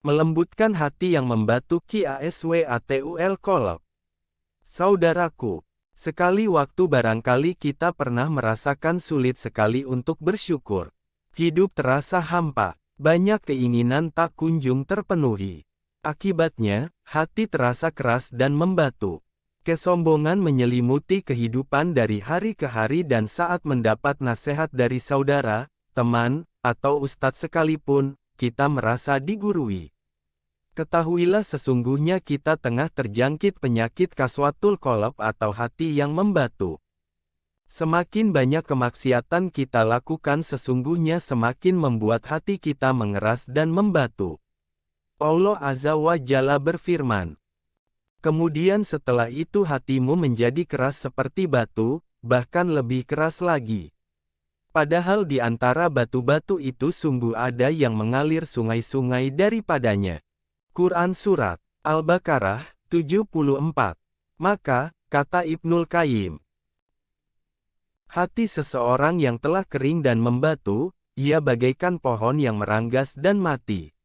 melembutkan hati yang membatu Qaswatul Qulub. Saudaraku, sekali waktu barangkali kita pernah merasakan sulit sekali untuk bersyukur. Hidup terasa hampa, banyak keinginan tak kunjung terpenuhi. Akibatnya, hati terasa keras dan membatu. Kesombongan menyelimuti kehidupan dari hari ke hari dan saat mendapat nasihat dari saudara, teman, atau ustadz sekalipun, kita merasa digurui. Ketahuilah sesungguhnya kita tengah terjangkit penyakit Qaswatul Qulub atau hati yang membatu. Semakin banyak kemaksiatan kita lakukan sesungguhnya semakin membuat hati kita mengeras dan membatu. Allah Azza wa Jalla berfirman, kemudian setelah itu hatimu menjadi keras seperti batu, bahkan lebih keras lagi. Padahal di antara batu-batu itu sungguh ada yang mengalir sungai-sungai daripadanya. Quran Surat Al-Baqarah 74. Maka, kata Ibnul Qayyim, hati seseorang yang telah kering dan membatu, ia bagaikan pohon yang meranggas dan mati.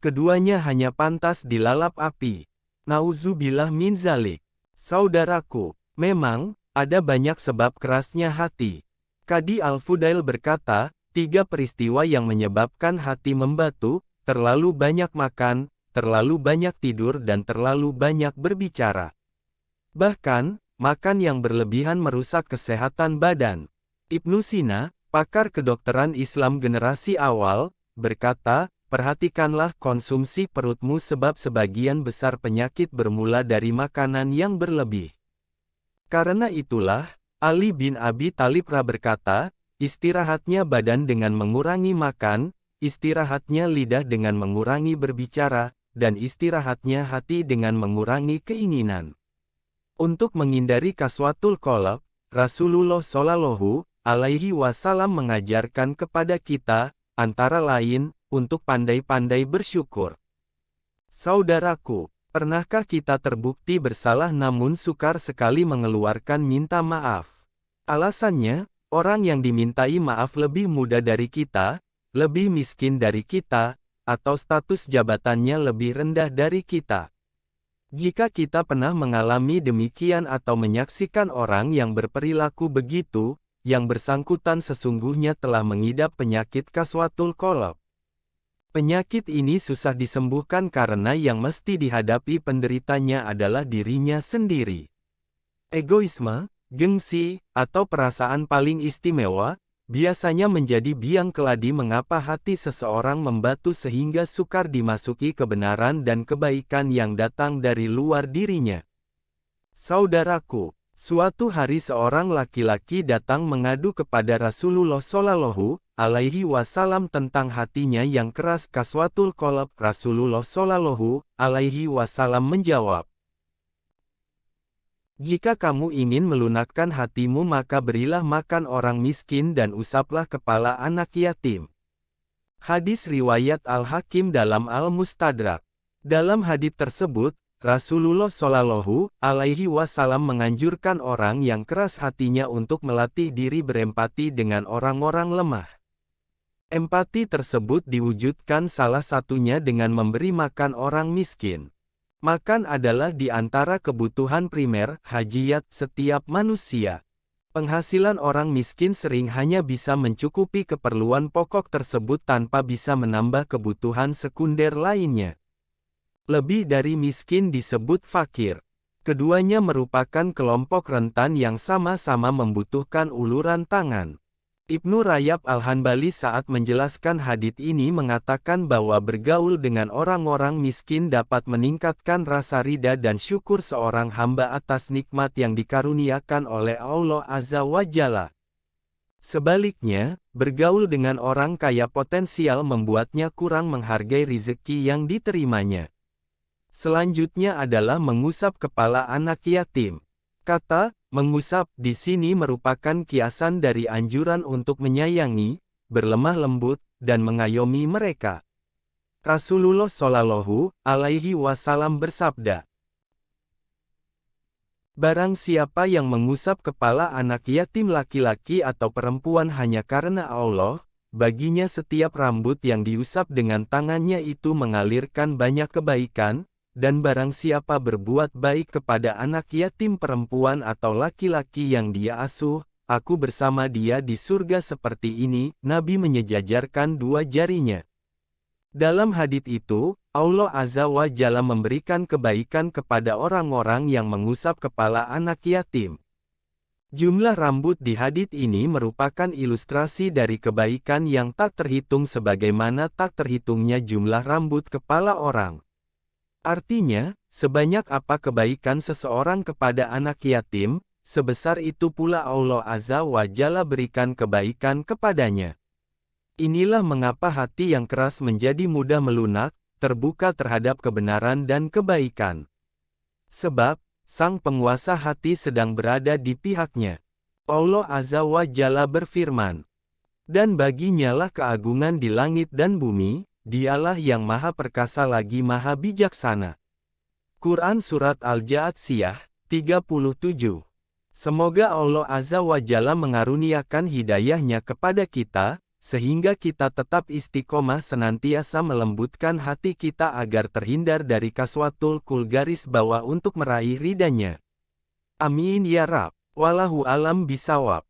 Keduanya hanya pantas dilalap api. Nauzubillah min zalik. Saudaraku, memang, ada banyak sebab kerasnya hati. Qadi Al-Fudail berkata, 3 peristiwa yang menyebabkan hati membatu, terlalu banyak makan, terlalu banyak tidur dan terlalu banyak berbicara. Bahkan, makan yang berlebihan merusak kesehatan badan. Ibnu Sina, pakar kedokteran Islam generasi awal, berkata, perhatikanlah konsumsi perutmu sebab sebagian besar penyakit bermula dari makanan yang berlebih. Karena itulah, Ali bin Abi Thalib berkata, istirahatnya badan dengan mengurangi makan, istirahatnya lidah dengan mengurangi berbicara, dan istirahatnya hati dengan mengurangi keinginan. Untuk menghindari Qaswatul Qulub, Rasulullah Shallallahu Alaihi Wasallam mengajarkan kepada kita, antara lain, untuk pandai-pandai bersyukur. Saudaraku, pernahkah kita terbukti bersalah namun sukar sekali mengeluarkan minta maaf? Alasannya, orang yang dimintai maaf lebih muda dari kita, lebih miskin dari kita, atau status jabatannya lebih rendah dari kita. Jika kita pernah mengalami demikian atau menyaksikan orang yang berperilaku begitu, yang bersangkutan sesungguhnya telah mengidap penyakit Qaswatul Qulub. Penyakit ini susah disembuhkan karena yang mesti dihadapi penderitanya adalah dirinya sendiri. Egoisme, gengsi, atau perasaan paling istimewa, biasanya menjadi biang keladi mengapa hati seseorang membatu sehingga sukar dimasuki kebenaran dan kebaikan yang datang dari luar dirinya. Saudaraku, suatu hari seorang laki-laki datang mengadu kepada Rasulullah Shallallahu Alaihi Wasallam tentang hatinya yang keras Qaswatul Qulub. Rasulullah Shallallahu Alaihi Wasallam menjawab, jika kamu ingin melunakkan hatimu maka berilah makan orang miskin dan usaplah kepala anak yatim. Hadis riwayat Al-Hakim dalam Al-Mustadrak. Dalam hadits tersebut, Rasulullah Shallallahu Alaihi Wasallam menganjurkan orang yang keras hatinya untuk melatih diri berempati dengan orang-orang lemah. Empati tersebut diwujudkan salah satunya dengan memberi makan orang miskin. Makan adalah di antara kebutuhan primer, hajiyat, setiap manusia. Penghasilan orang miskin sering hanya bisa mencukupi keperluan pokok tersebut tanpa bisa menambah kebutuhan sekunder lainnya. Lebih dari miskin disebut fakir. Keduanya merupakan kelompok rentan yang sama-sama membutuhkan uluran tangan. Ibnu Rajab Al-Hanbali saat menjelaskan hadits ini mengatakan bahwa bergaul dengan orang-orang miskin dapat meningkatkan rasa ridha dan syukur seorang hamba atas nikmat yang dikaruniakan oleh Allah Azza wa Jalla. Sebaliknya, bergaul dengan orang kaya potensial membuatnya kurang menghargai rezeki yang diterimanya. Selanjutnya adalah mengusap kepala anak yatim. Kata mengusap di sini merupakan kiasan dari anjuran untuk menyayangi, berlemah lembut, dan mengayomi mereka. Rasulullah Shallallahu Alaihi Wasallam bersabda, barang siapa yang mengusap kepala anak yatim laki-laki atau perempuan hanya karena Allah, baginya setiap rambut yang diusap dengan tangannya itu mengalirkan banyak kebaikan, dan barang siapa berbuat baik kepada anak yatim perempuan atau laki-laki yang dia asuh, aku bersama dia di surga seperti ini. Nabi menyejajarkan dua jarinya. Dalam hadits itu, Allah Azza wa Jalla memberikan kebaikan kepada orang-orang yang mengusap kepala anak yatim. Jumlah rambut di hadits ini merupakan ilustrasi dari kebaikan yang tak terhitung sebagaimana tak terhitungnya jumlah rambut kepala orang. Artinya, sebanyak apa kebaikan seseorang kepada anak yatim, sebesar itu pula Allah Azza wa Jalla berikan kebaikan kepadanya. Inilah mengapa hati yang keras menjadi mudah melunak, terbuka terhadap kebenaran dan kebaikan. Sebab, Sang Penguasa hati sedang berada di pihaknya. Allah Azza wa Jalla berfirman, "Dan baginyalah keagungan di langit dan bumi, dialah yang maha perkasa lagi maha bijaksana." Quran Surat Al-Ja'siyah, 37. Semoga Allah Azza wa Jalla mengaruniakan hidayahnya kepada kita, sehingga kita tetap istiqomah senantiasa melembutkan hati kita agar terhindar dari kaswatul kul garis bawah untuk meraih ridhanya. Amin ya Rabb. Wallahu alam bisawab.